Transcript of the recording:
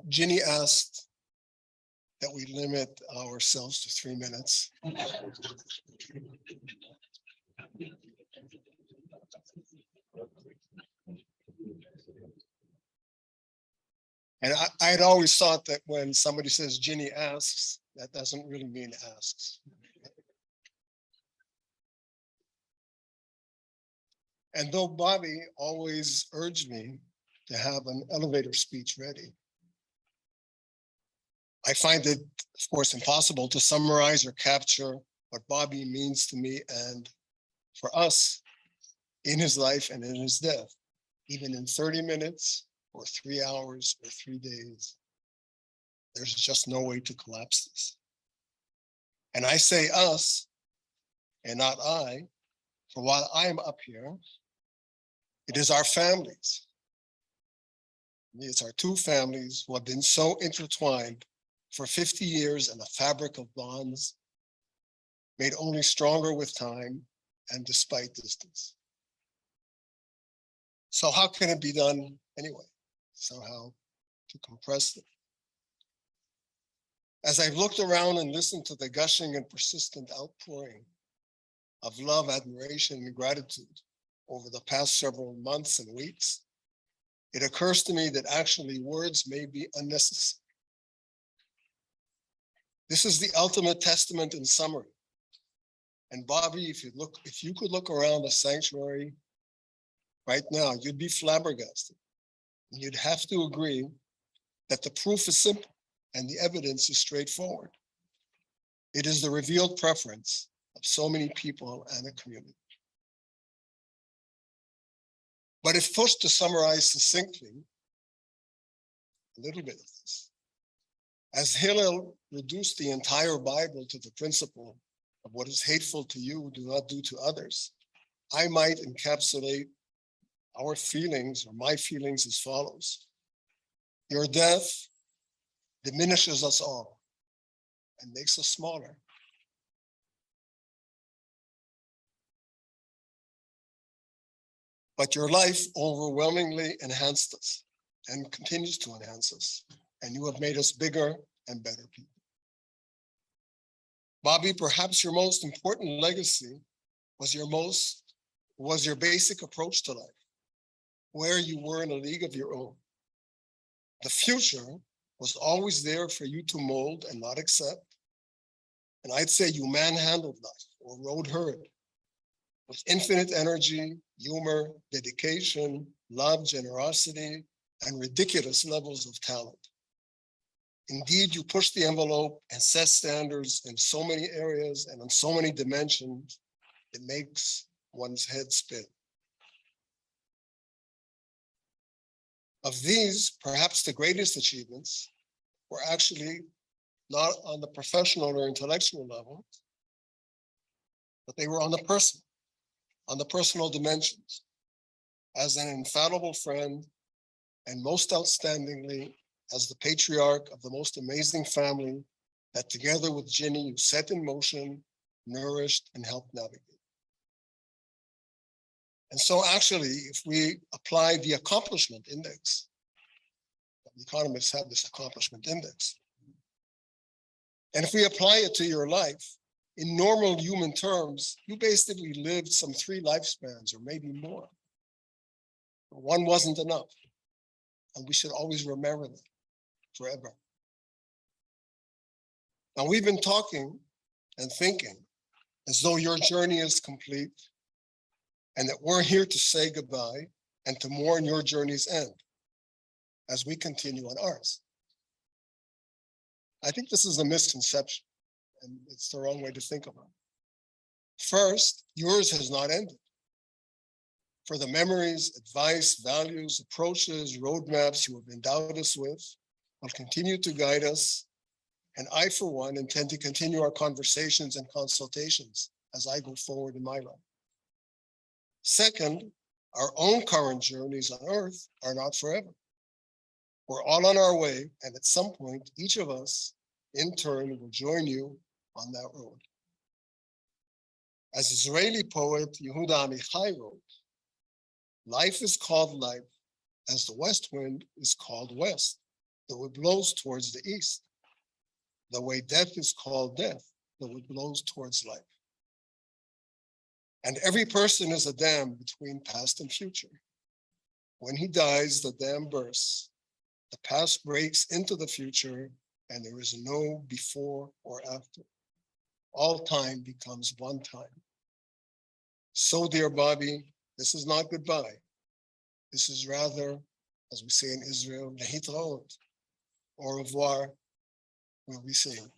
Ginny asked that we limit ourselves to 3 minutes. And I had always thought that when somebody says Ginny asks, that doesn't really mean asks. And though Bobby always urged me to have an elevator speech ready, I find it, of course, impossible to summarize or capture what Bobby means to me and for us in his life and in his death, even in 30 minutes or 3 hours or 3 days. There's just no way to collapse this. And I say us and not I, for while I'm up here, it is our families. It's our two families who have been so intertwined for 50 years in a fabric of bonds, made only stronger with time and despite distance. So how can it be done anyway? Somehow to compress it. As I've looked around and listened to the gushing and persistent outpouring of love, admiration, and gratitude over the past several months and weeks, it occurs to me that actually words may be unnecessary. This is the ultimate testament in summary. And Bobby, if you could look around the sanctuary right now, you'd be flabbergasted. And you'd have to agree that the proof is simple and the evidence is straightforward. It is the revealed preference of so many people and a community. But if pushed to summarize succinctly, a little bit of this. As Hillel reduced the entire Bible to the principle of what is hateful to you, do not do to others, I might encapsulate our feelings or my feelings as follows. Your death diminishes us all and makes us smaller. But your life overwhelmingly enhanced us and continues to enhance us. And you have made us bigger and better people. Bobby, perhaps your most important legacy was your basic approach to life, where you were in a league of your own. The future was always there for you to mold and not accept. And I'd say you manhandled life or rode herd with infinite energy, humor, dedication, love, generosity, and ridiculous levels of talent. Indeed, you pushed the envelope and set standards in so many areas and on so many dimensions, it makes one's head spin. Of these, perhaps the greatest achievements were actually not on the professional or intellectual level, but they were on the personal dimensions. As an infallible friend, and most outstandingly, as the patriarch of the most amazing family that together with Ginny, you set in motion, nourished, and helped navigate. And so actually, if we apply the accomplishment index, the economists have this accomplishment index, and if we apply it to your life, in normal human terms, you basically lived some 3 lifespans or maybe more. One wasn't enough, and we should always remember that forever. Now, we've been talking and thinking as though your journey is complete and that we're here to say goodbye and to mourn your journey's end as we continue on ours. I think this is a misconception, and it's the wrong way to think about it. First, yours has not ended. For the memories, advice, values, approaches, roadmaps you have endowed us with will continue to guide us. And I, for one, intend to continue our conversations and consultations as I go forward in my life. Second, our own current journeys on Earth are not forever. We're all on our way, and at some point, each of us, in turn, will join you on that road. As Israeli poet Yehuda Amichai wrote, life is called life as the west wind is called west, the wind blows towards the east. The way death is called death, the wind blows towards life. And every person is a dam between past and future. When he dies, the dam bursts. The past breaks into the future, and there is no before or after. All time becomes one time. So, dear Bobby, this is not goodbye. This is rather, as we say in Israel, lehitraot, au revoir, will be saying.